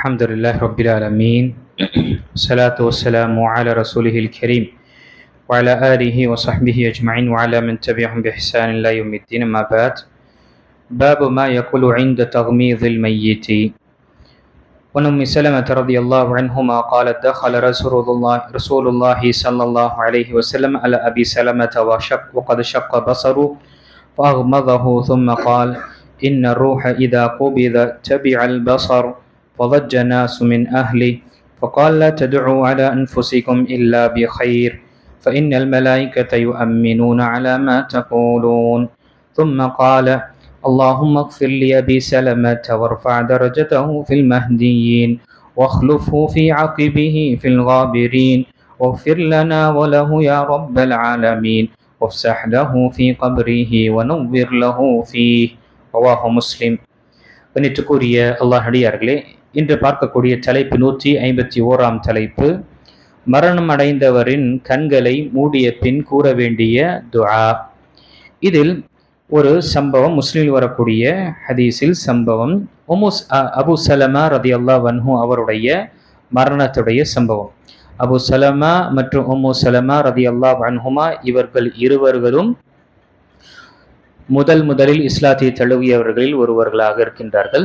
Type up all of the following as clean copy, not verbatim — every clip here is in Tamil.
الحمد لله رب العالمين والصلاة والسلام على رسوله الكريم وعلى آله وصحبه أجمعين وعلى من تبعهم بإحسان إلى يوم الدين. ما بعد. باب ما يقول عند تغميض الميت. وعن أم سلمة رضي الله عنهما قالت دخل رسول الله صلى الله عليه وسلم على أبي سلمة وقد شق بصره فأغمضه ثم قال إن الروح إذا قبض تبع البصر فضج ناس من أهله فقال لا تدعوا على أنفسكم إلا بخير فإن الملائكة يؤمنون على ما تقولون. ثم قال اللهم اغفر لأبي سلمة وارفع درجته في المهديين واخلفه في عقبه في الغابرين واغفر لنا وله يا رب العالمين وافسح له في قبره ونور له فيه. رواه مسلم. கண்ணியத்துக்குரிய அல்லாஹ்விடியார்களே, இன்று பார்க்கக்கூடிய தலைப்பு 151ஆம் தலைப்பு, மரணம் அடைந்தவரின் கண்களை மூடிய பின் கூற வேண்டிய துஆ. இதில் ஒரு சம்பவம், முஸ்லிமில் வரக்கூடிய ஹதீஸில் சம்பவம், அபு சலமா ரலியல்லாஹு அன்ஹு அவருடைய மரணத்துடைய சம்பவம். அபு சலமா மற்றும் உம்மு சலமா ரலியல்லாஹு அன்ஹுமா இவர்கள் இருவர்களும் முதலில் இஸ்லாத்தை தழுவியவர்களில் ஒருவர்களாக இருக்கின்றார்கள்.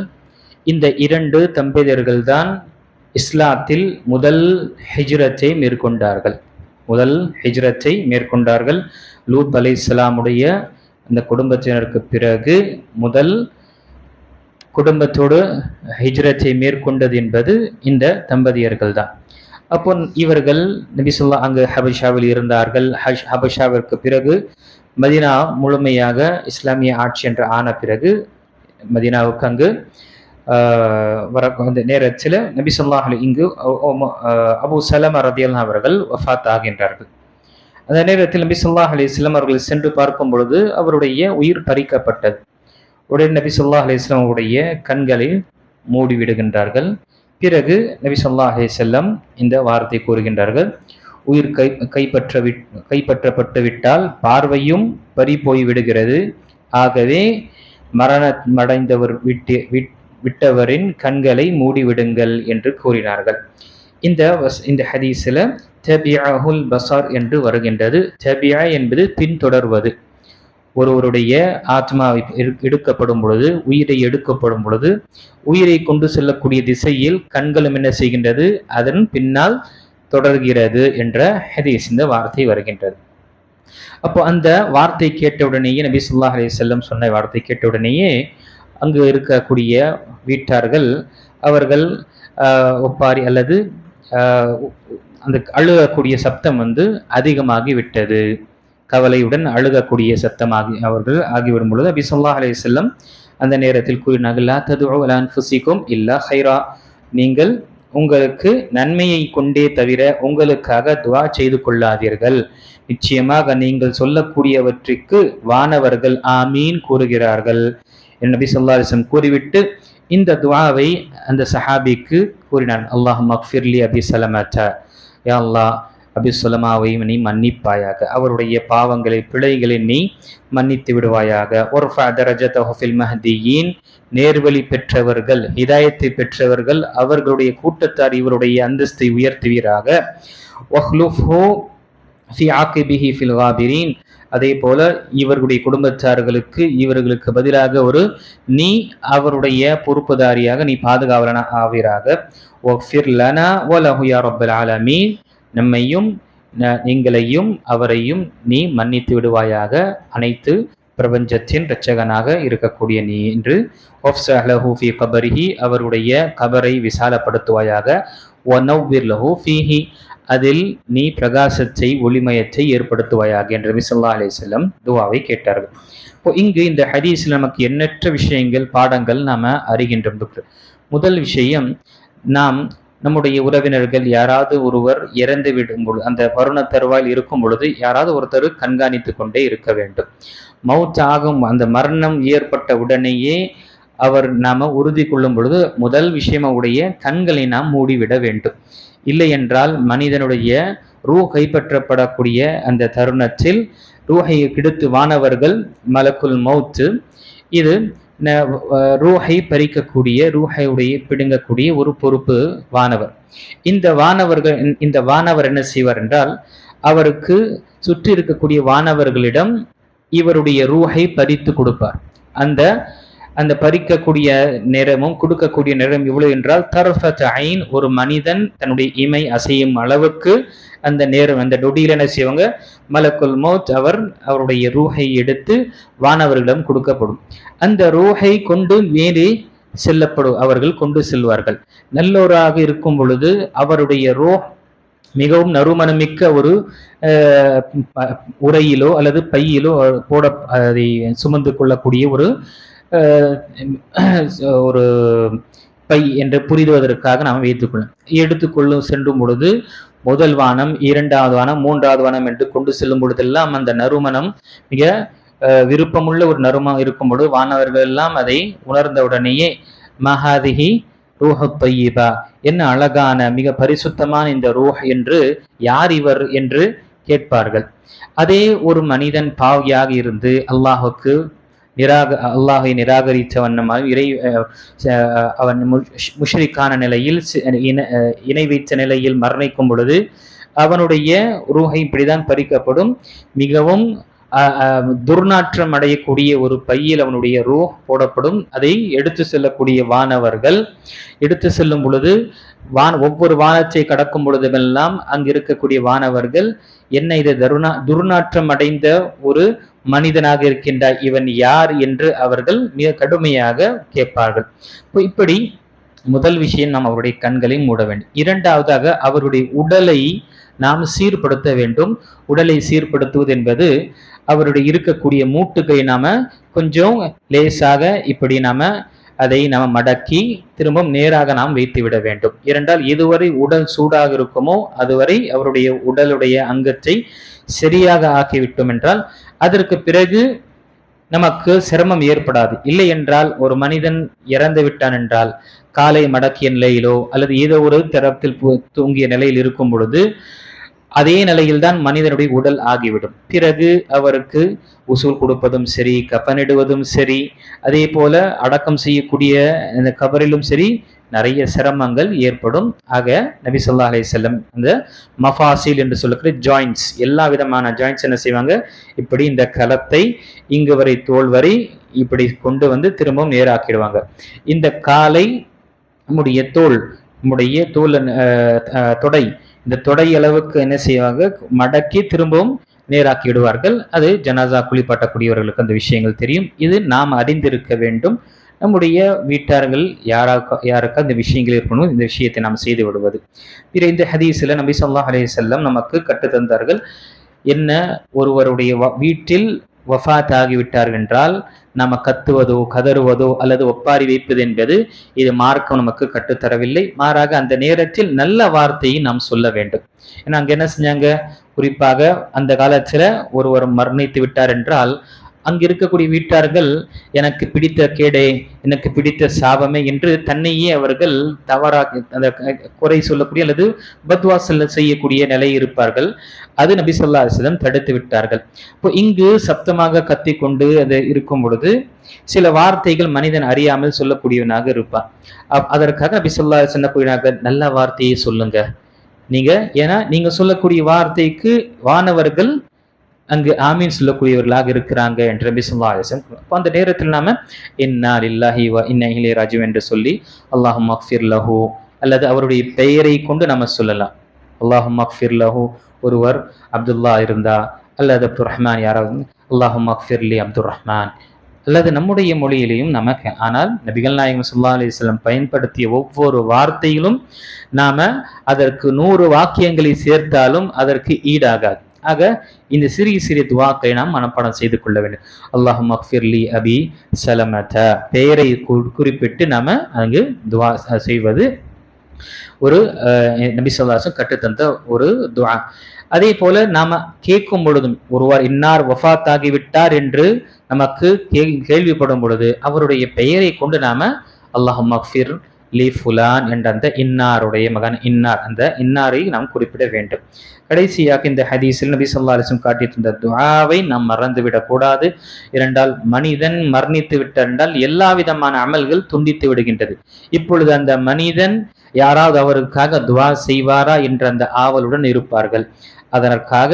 இந்த இரண்டு தம்பதியர்கள் தான் இஸ்லாத்தில் முதல் ஹிஜ்ரத்தை மேற்கொண்டார்கள். லூத் அலைஹிஸ்ஸலாமுடைய அந்த குடும்பத்தினருக்கு பிறகு முதல் குடும்பத்தோடு ஹிஜ்ரத்தை மேற்கொண்டது என்பது இந்த தம்பதியர்கள் தான். அப்போ இவர்கள் நபி ஸல்லல்லாஹு அங்கு ஹபஷாவில் இருந்தார்கள். ஹபஷாவிற்கு பிறகு மதீனா முழுமையாக இஸ்லாமிய ஆட்சி என்று ஆன பிறகு மதீனாவுக்கு அங்கு அந்த நேரத்தில் நபி ஸல்லல்லாஹு அலைஹி இங்கு அபு சலமா ரலியல்லாஹு அவர்கள் வஃபாத் ஆகின்றார்கள். அந்த நேரத்தில் நபி ஸல்லல்லாஹு அலைஹி வஸல்லம் அவர்கள் சென்று பார்க்கும் பொழுது அவருடைய உயிர் பறிக்கப்பட்டது. உடனே நபி ஸல்லல்லாஹு அலைஹி வஸல்லம் அவருடைய கண்களை மூடிவிடுகின்றார்கள். பிறகு நபி ஸல்லல்லாஹு அலைஹி வஸல்லம் இந்த வார்த்தை கூறுகின்றார்கள், உயிர் கைப்பற்றப்பட்டு விட்டால் பார்வையும் பறி போய் விடுகிறது. ஆகவே மரணமடைந்தவர் விட்டவரின் கண்களை மூடிவிடுங்கள் என்று கூறினார்கள். இந்த ஹதீஸில் தபிஅஹுல் பஸர் என்று வருகின்றது. தபிஅ என்பது பின்தொடர்வது. ஒருவருடைய ஆத்மா எடுக்கப்படும் பொழுது, உயிரை எடுக்கப்படும் பொழுது, உயிரை கொண்டு செல்லக்கூடிய திசையில் கண்களும் என்ன செய்கின்றது, அதன் பின்னால் தொடர்கிறது என்ற ஹதீஸ் இந்த வார்த்தை வருகின்றது. அப்போ அந்த வார்த்தை கேட்டவுடனேயே, நபி ஸல்லல்லாஹு அலைஹி வஸல்லம் சொன்ன வார்த்தை கேட்டவுடனேயே அங்கு இருக்கக்கூடிய வீட்டார்கள் அவர்கள் ஒப்பாரி அல்லது அந்த அழுகக்கூடிய சப்தம் அதிகமாகி விட்டது. கவலையுடன் அழுகக்கூடிய சத்தமாகி அவர்கள் ஆகிவிடும் பொழுது நபி ஸல்லல்லாஹு அலைஹி வஸல்லம் அந்த நேரத்தில் கூறினார்கள், லா ததுஉ அலா அன்ஃபுஸிகும் இல்லா கைரா, நீங்கள் உங்களுக்கு நன்மையை கொண்டே தவிர உங்களுக்காக துஆ செய்து கொள்ளாதீர்கள். நிச்சயமாக நீங்கள் சொல்லக்கூடியவற்றிற்கு வானவர்கள் ஆமீன் கூறுகிறார்கள் என்று நபி ஸல்லல்லாஹு அலைஹி வஸல்லம் கூறிவிட்டு இந்த துஆவை அந்த சஹாபிக்கு கூறினார். அல்லாஹும்ம அக்ஃபிர்லி அபி சலமத, யா அல்லாஹ் அபி சலமாவை நீ மன்னிப்பாயாக, அவருடைய பாவங்களை பிழைகளை நீ மன்னித்து விடுவாயாக. ஒர்ஃபா தரஜதஹு ஃபில் மஹ்தியீன், நேர்வழி பெற்றவர்கள், ஹிதாயத்தை பெற்றவர்கள் அவர்களுடைய கூட்டத்தார் இவருடைய அந்தஸ்தை உயர்த்துவீராக. வஹ்லுஃபு ஃபி ஆகிபிஹி ஃபில் காபிரீன், அதே போல இவர்களுடைய குடும்பத்தார்களுக்கு இவர்களுக்கு பதிலாக நீ அவருடைய பொறுப்புதாரியாக நீ பாதுகாவலனா ஆவீராக. வஃபிர் லனா வலஹு யா ரப்பல் ஆலமீன், நம்மையும் எங்களையும் அவரையும் நீ மன்னித்து விடுவாயாக, அனைத்து பிரபஞ்சத்தின் இரட்சகனாக இருக்கக்கூடிய நீ என்று. வஃப்ஸஹ் லஹு ஃபீ கபரிஹி, அவருடைய கபரை விசாலப்படுத்துவாயாக. வனவ்விர் லஹு ஃபீஹி, அதில் நீ பிரகாசத்தை ஒளிமயத்தை ஏற்படுத்துவாயாக என்று நபி ஸல்லல்லாஹு அலைஹி வஸல்லம் துஆவை கேட்டார்கள். இப்போ இங்கு இந்த ஹதீஸில் நமக்கு எண்ணற்ற விஷயங்கள், பாடங்கள் நாம அறிகின்றோம். முதல் விஷயம், நாம் நம்முடைய உறவினர்கள் யாராவது ஒருவர் இறந்து விடும் பொழுது, அந்த மரண தருவாயில் இருக்கும் பொழுது யாராவது ஒருத்தர் கண்காணித்து கொண்டே இருக்க வேண்டும். மவுத் ஆகும் அந்த மரணம் ஏற்பட்ட உடனேயே நாம உறுதி கொள்ளும் பொழுது முதல் விஷயம் அவருடைய கண்களை நாம் மூடிவிட வேண்டும். இல்லை என்றால் மனிதனுடைய ரூஹ் கைப்பற்றப்படக்கூடிய அந்த தருணத்தில் ரூஹை கெடுத்து வானவர்கள் மலக்குல் மௌத்து இது ரூஹை பறிக்கக்கூடிய, ரூஹையுடைய பிடுங்கக்கூடிய ஒரு பொறுப்பு வானவர். இந்த வானவர் என்ன செய்வார் என்றால், அவருக்கு சுற்றி இருக்கக்கூடிய வானவர்களிடம் இவருடைய ரூஹை பறித்து கொடுப்பார். அந்த அந்த பறிக்கக்கூடிய நேரமும் கொடுக்கக்கூடிய நேரம் எவ்வளவு என்றால், தர்ஃபத் ஐன், ஒரு மனிதன் தன்னுடைய இமை அசையும் அளவுக்கு அந்த நேரம், அந்த நொடியில் என்ன செய்வாங்க, மலக்குல் மௌத் அவருடைய ரூஹை எடுத்து வானவர்களிடம் கொடுக்கப்படும். அந்த ரூஹை கொண்டு வேறு அவர்கள் கொண்டு செல்வார்கள். நல்லோராக இருக்கும் பொழுது அவருடைய ரூஹ் மிகவும் நறுமணமிக்க ஒரு உரையிலோ அல்லது பையிலோ போட அதை சுமந்து கொள்ளக்கூடிய ஒரு பை என்று புரிதுவதற்காக நாம் எடுத்துக்கொள்ளும் செல்லும் பொழுது, முதல் வானம், இரண்டாவது வானம், மூன்றாவது வானம் என்று கொண்டு செல்லும் பொழுதெல்லாம் அந்த நறுமணம் மிக விருப்பமுள்ள ஒரு நறுமணம் இருக்கும் பொழுது வானவர்கள் எல்லாம் அதை உணர்ந்தவுடனேயே மஹாதிஹி ரூஹு தய்யிபா, என்ன அழகான மிக பரிசுத்தமான இந்த ரூஹ் என்று, யார் இவர் என்று கேட்பார்கள். அதே ஒரு மனிதன் பாவியாக இருந்து அல்லாஹை நிராகரித்த வண்ணமாக அவன் முஷ்ரிக்கான நிலையில், இணை வைத்த நிலையில் மரணிக்கும் பொழுது அவனுடைய ரூஹை இப்படிதான் பறிக்கப்படும். மிகவும் துர்நாற்றம் அடையக்கூடிய ஒரு பையில் அவனுடைய ரூஹ் போடப்படும். அதை எடுத்து செல்லக்கூடிய வானவர்கள் எடுத்து செல்லும் பொழுது ஒவ்வொரு வானத்தை கடக்கும் பொழுதுமெல்லாம் அங்கு இருக்கக்கூடிய வானவர்கள், என்ன இது துர்நாற்றம் அடைந்த ஒரு மனிதனாக இருக்கின்றார், இவன் யார் என்று அவர்கள் மிக கடுமையாக கேட்பார்கள். இப்படி முதல் விஷயம், நாம் அவருடைய கண்களை மூட வேண்டும். இரண்டாவதாக அவருடைய உடலை நாம் சீர்படுத்த வேண்டும். உடலை சீர்படுத்துவது என்பது அவருடைய இருக்கக்கூடிய மூட்டுகளை நாம கொஞ்சம் லேசாக இப்படி அதை மடக்கி திரும்பவும் நேராக நாம் வைத்து விட வேண்டும். இரண்டால் எதுவரை உடல் சூடாக இருக்குமோ அதுவரை அவருடைய உடலுடைய அங்கத்தை சரியாக ஆக்கிவிட்டோம் என்றால் அதற்கு பிறகு நமக்கு சிரமம் ஏற்படாது. இல்லை என்றால், ஒரு மனிதன் இறந்து விட்டான் என்றால் காலை மடக்கிய நிலையிலோ அல்லது ஏதோ ஒரு தரத்தில் தூங்கிய நிலையில் இருக்கும் பொழுது அதே நிலையில்தான் மனிதனுடைய உடல் ஆகிவிடும். பிறகு அவருக்கு உசூல் கொடுப்பதும் சரி, கஃனிடுவதும் சரி, அதே போல அடக்கம் செய்யக்கூடிய இந்த கபரிலும் சரி நிறைய சிரமங்கள் ஏற்படும். ஆக நபி ஸல்லல்லாஹு அலைஹி வஸல்லம் அந்த மஃபாசில் என்று சொல்லக்கூடிய ஜாயின்ட்ஸ், எல்லா விதமான ஜாயின்ட்ஸ் என்ன செய்வாங்க, இப்படி இந்த களத்தை இங்கு வரை தோல் வரை இப்படி கொண்டு வந்து திரும்பவும் நேராக்கிடுவாங்க. இந்த காலை நம்முடைய தோல் தொடை, இந்த தொடை அளவுக்கு என்ன செய்வாங்க, மடக்கி திரும்பவும் நேராக்கி விடுவார்கள். அது ஜனாசா குளிப்பாட்டக்கூடியவர்களுக்கு அந்த விஷயங்கள் தெரியும். இது நாம் அறிந்திருக்க வேண்டும். நம்முடைய வீட்டார்கள் யாருக்கு அந்த விஷயங்கள் இருக்கணும், இந்த விஷயத்தை நாம் செய்து விடுவது. பிற இந்த ஹதீஸ்ல நபி ஸல்லல்லாஹு அலைஹி வஸல்லம் நமக்கு கற்றுத்தந்தார்கள். என்ன, ஒருவருடைய வீட்டில் வஃபாத் ஆகிவிட்டார்கள் என்றால் நாம கத்துவதோ கதறுவதோ அல்லது ஒப்பாரி வைப்பது என்பது இது மார்க்கம் நமக்கு கற்றுத்தரவில்லை. மாறாக அந்த நேரத்தில் நல்ல வார்த்தையை நாம் சொல்ல வேண்டும். ஏன்னா அங்க என்ன செஞ்சாங்க, குறிப்பாக அந்த காலத்துல ஒருவர் மரணித்து விட்டார் என்றால் அங்கு இருக்கக்கூடிய வீட்டார்கள் எனக்கு பிடித்த கேடே, எனக்கு பிடித்த சாபமே என்று தன்னையே அவர்கள் தவறாக அந்த குறை சொல்லக்கூடிய அல்லது பத்வா செய்யக்கூடிய நிலை இருப்பார்கள். அது நபி ஸல்லல்லாஹு அலைஹி வஸல்லம் தடுத்து விட்டார்கள். இப்போ இங்கு சப்தமாக கத்திக்கொண்டு அது இருக்கும் பொழுது சில வார்த்தைகள் மனிதன் அறியாமல் சொல்லக்கூடியவனாக இருப்பான். அதற்காக நபி ஸல்லல்லாஹு அலைஹி வஸல்லம் கூறினார்கள், நல்ல வார்த்தையை சொல்லுங்க நீங்க, ஏன்னா நீங்க சொல்லக்கூடிய வார்த்தைக்கு வானவர்கள் அங்கு ஆமீன் சொல்லக்கூடியவர்களாக இருக்கிறாங்க என்று நபி ஸல்லல்லாஹு அலைஹி வஸல்லம். அந்த நேரத்தில் நாம இன்னா லில்லாஹி வ இன்னா இலைஹி ராஜிஊன் என்று சொல்லி அல்லாஹும்ம அக்ஃபிர் லஹு, அல்லது அவருடைய பெயரை கொண்டு நம்ம சொல்லலாம். அல்லாஹும்ம அக்ஃபிர் லஹு, ஒருவர் அப்துல்லா இருந்தா அல்லது அப்துர் ரஹ்மான் யாராவது, அல்லாஹும்ம அக்ஃபிர் லி அப்துர் ரஹ்மான், அல்லது நம்முடைய மொழியிலையும் நமக்கு. ஆனால் நபிகள் நாயகம் ஸல்லல்லாஹு அலைஹி வஸல்லம் பயன்படுத்திய ஒவ்வொரு வார்த்தையிலும் நாம அதற்கு 100 வாக்கியங்களை சேர்த்தாலும் அதற்கு ஈடாகாது. ஆக இந்த சிறிய சிறிய துவாக்களை நாம் மனப்பாடம் செய்து கொள்ள வேண்டும். அல்லாஹும்ம அக்ஃபிர் லி அபி சலமத, பெயரை குறிப்பிட்டு நாம அங்கு துவா செய்வது ஒரு நபி ஸல்லல்லாஹு அலைஹி வஸல்லம் கற்றுத்தந்த ஒரு துவா. அதே போல நாம கேட்கும் பொழுதும், ஒருவர் இன்னார் வஃபாத் ஆகிவிட்டார் என்று நமக்கு கேள்விப்படும் பொழுது அவருடைய பெயரை கொண்டு நாம அல்லாஹும்ம அக்ஃபிர் லி ஃபுலான் என்ற அந்த இன்னாருடைய மகன் இன்னார், அந்த இன்னாரை நாம் குறிப்பிட வேண்டும். கடைசியாக இந்த ஹதீஸில் நபி ஸல்லல்லாஹு அலைஹி வஸல்லம் காட்டி தந்த துஆவை நாம் மறந்துவிடக் கூடாது. இரண்டால் மனிதன் மரணித்து விட்டால் எல்லா விதமான அமல்கள் துண்டித்து விடுகின்றது. இப்பொழுது அந்த மனிதன் யாராவது அவருக்காக துஆ செய்வாரா என்ற அந்த ஆவலுடன் இருப்பார்கள். அதற்காக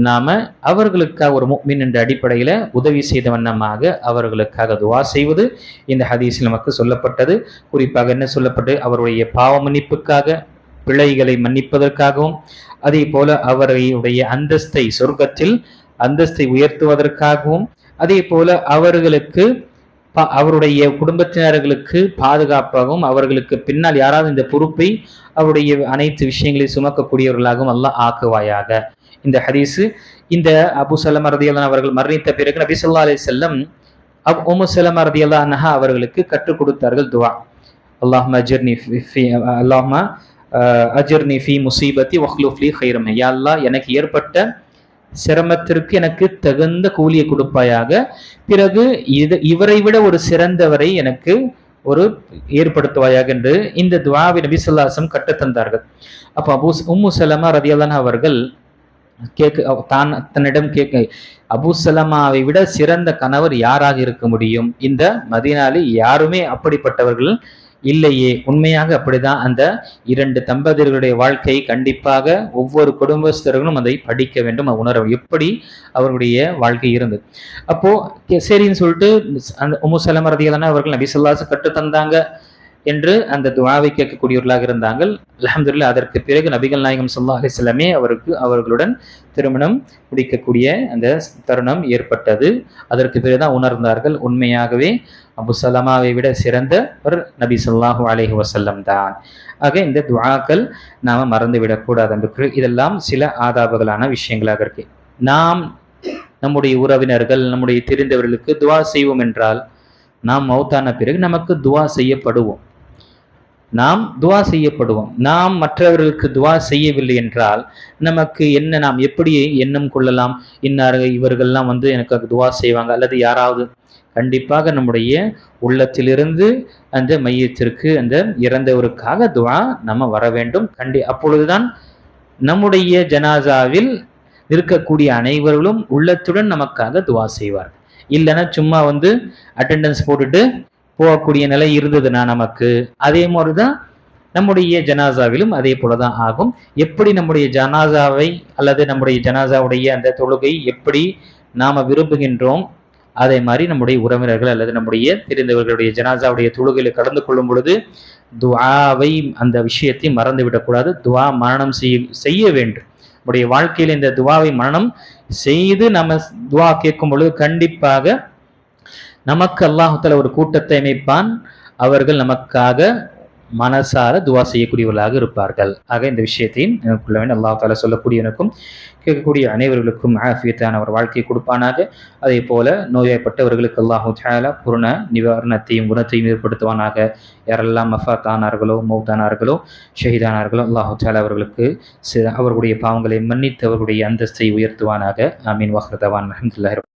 நாம அவர்களுக்காக ஒரு முஃமின் என்ற அடிப்படையில உதவி செய்த வண்ணமாக அவர்களுக்காக துஆ செய்வது இந்த ஹதீஸில் நமக்கு சொல்லப்பட்டது. குறிப்பாக என்ன சொல்லப்பட்டது? அவருடைய பாவ மன்னிப்புக்காக, பிழைகளை மன்னிப்பதற்காகவும், அதே போல அவருடைய அந்தஸ்தை சொர்க்கத்தில் அந்தஸ்தை உயர்த்துவதற்காகவும், அதே போல அவர்களுக்கு அவருடைய குடும்பத்தினர்களுக்கு பாதுகாப்பாகவும், அவர்களுக்கு பின்னால் யாராவது இந்த பொறுப்பை அவருடைய அனைத்து விஷயங்களை சுமக்கக்கூடியவர்களாகவும் அல்லாஹ் ஆக்குவாயாக. இந்த ஹதீஸு இந்த அபு சலமா ரலியல்லாஹு அவர்கள் மரணித்த பிறகு நபி ஸல்லல்லாஹு அலைஹி வஸல்லம் உம்மு சலமா ரலியல்லாஹு அன்ஹா அவர்களுக்கு கற்றுக் கொடுத்தார்கள் துஆ. அல்லாஹும்ம அஜிர்னி ஃபீ முஸீபத்தி வக்லுஃப் லீ கைரம். யா அல்லாஹ், எனக்கு ஏற்பட்ட சிரமத்திற்கு எனக்கு தகுந்த கூலியை கொடுப்பாயாக, பிறகு இவரை விட ஒரு சிறந்தவரை எனக்கு ஒரு ஏற்படுத்துவாயாக என்று இந்த துஆவை நபி ஸல்லல்லாஹு அலைஹி வஸல்லம் கற்றுத்தந்தார்கள். அப்போ உம்மு சலமா ரலியல்லாஹு அன்ஹா அவர்கள் தன்னிடம் கேட்க, அபூ சலமாவை விட சிறந்த கணவர் யாராக இருக்க முடியும்? இந்த மதீனாவில் யாருமே அப்படிப்பட்டவர்கள் இல்லையே. உண்மையாக அப்படிதான். அந்த இரண்டு தம்பதியர்களுடைய வாழ்க்கை கண்டிப்பாக ஒவ்வொரு குடும்பஸ்தர்களும் அதை படிக்க வேண்டும், உணர எப்படி அவர்களுடைய வாழ்க்கை இருந்தது. அப்போ சரின்னு சொல்லிட்டு அந்த உம்மு சலமா ரலியல்லாஹு அன்ஹா அவர்கள் நபி ஸல்லல்லாஹு அலைஹி வஸல்லம் கற்று தந்தாங்க என்று அந்த துஆவை கேட்கக்கூடியவர்களாக இருந்தார்கள். அல்ஹம்துலில்லாஹ். அதற்கு பிறகு நபிகள் நாயகம் ஸல்லல்லாஹு அலைஹி வஸல்லமே அவர்களுடன் திருமணம் முடிக்கக்கூடிய அந்த தருணம் ஏற்பட்டது. அதற்கு பிறகுதான் உணர்ந்தார்கள், உண்மையாகவே அபு சலமாவை விட சிறந்த ஒரு நபி ஸல்லல்லாஹு அலைஹி வஸல்லம் தான். ஆக இந்த துஆக்கள் நாம மறந்துவிடக்கூடாது என்று இதெல்லாம் சில ஆதாபங்களான விஷயங்களாக இருக்கு. நாம் நம்முடைய உறவினர்கள், நம்முடைய தெரிந்தவர்களுக்கு துஆ செய்வோம் என்றால், நாம் மௌத்தான பிறகு நமக்கு துஆ செய்யப்படுவோம். நாம் மற்றவர்களுக்கு துஆ செய்யவில்லை என்றால் நமக்கு என்ன, நாம் எப்படி எண்ணம் கொள்ளலாம்? இவர்கள்லாம் எனக்கு துஆ செய்வாங்க, அல்லது யாராவது. கண்டிப்பாக நம்முடைய உள்ளத்திலிருந்து அந்த மையத்திற்கு, அந்த இறந்தவருக்காக துஆ நம்ம வர வேண்டும். அப்பொழுதுதான் நம்முடைய ஜனாசாவில் இருக்கக்கூடிய அனைவர்களும் உள்ளத்துடன் நமக்காக துஆ செய்வார். இல்லைன்னா சும்மா அட்டெண்டன்ஸ் போட்டுட்டு போகக்கூடிய நிலை இருந்ததுன்னா நமக்கு, அதே மாதிரிதான் நம்முடைய ஜனாசாவிலும் அதே போலதான் ஆகும். எப்படி நம்முடைய ஜனாசாவை அல்லது நம்முடைய ஜனாசாவுடைய அந்த தொழுகை எப்படி நாம விரும்புகின்றோம், அதே மாதிரி நம்முடைய உறவினர்கள் அல்லது நம்முடைய தெரிந்தவர்களுடைய ஜனாசாவுடைய தொழுகையில கடந்து கொள்ளும் பொழுது துஆவை, அந்த விஷயத்தை மறந்து விடக்கூடாது. துஆ மரணம் செய்ய வேண்டும். நம்முடைய வாழ்க்கையில் இந்த துஆவை மரணம் செய்து நம்ம துஆ கேட்கும் பொழுது கண்டிப்பாக நமக்கு அல்லாஹ் தஆலா ஒரு கூட்டத்தை அமைப்பான். அவர்கள் நமக்காக மனசார துஆ செய்யக்கூடியவர்களாக இருப்பார்கள். ஆக இந்த விஷயத்தையும் எனக்குள்ள வேண்டும். அல்லாஹ் தஆலா சொல்லக்கூடியவனுக்கும் கேட்கக்கூடிய அனைவர்களுக்கும் ஆஃபியத்தான ஒரு வாழ்க்கையை கொடுப்பானாக. அதே போல நோய்வாய்ப்பட்டவர்களுக்கு அல்லாஹ் தஆலா பூரண நிவாரணத்தையும் குணத்தையும் ஏற்படுத்துவானாக. யாரெல்லாம் மஃபாத்தானார்களோ, மௌத்தானார்களோ, ஷஹீதானார்களோ, அல்லாஹ் தஆலா அவர்களுக்கு அவர்களுடைய பாவங்களை மன்னித்து அவர்களுடைய அந்தஸ்தை உயர்த்துவானாக. ஆமீன். வஹ்ரதவான் அல்ஹம்துலில்லாஹி.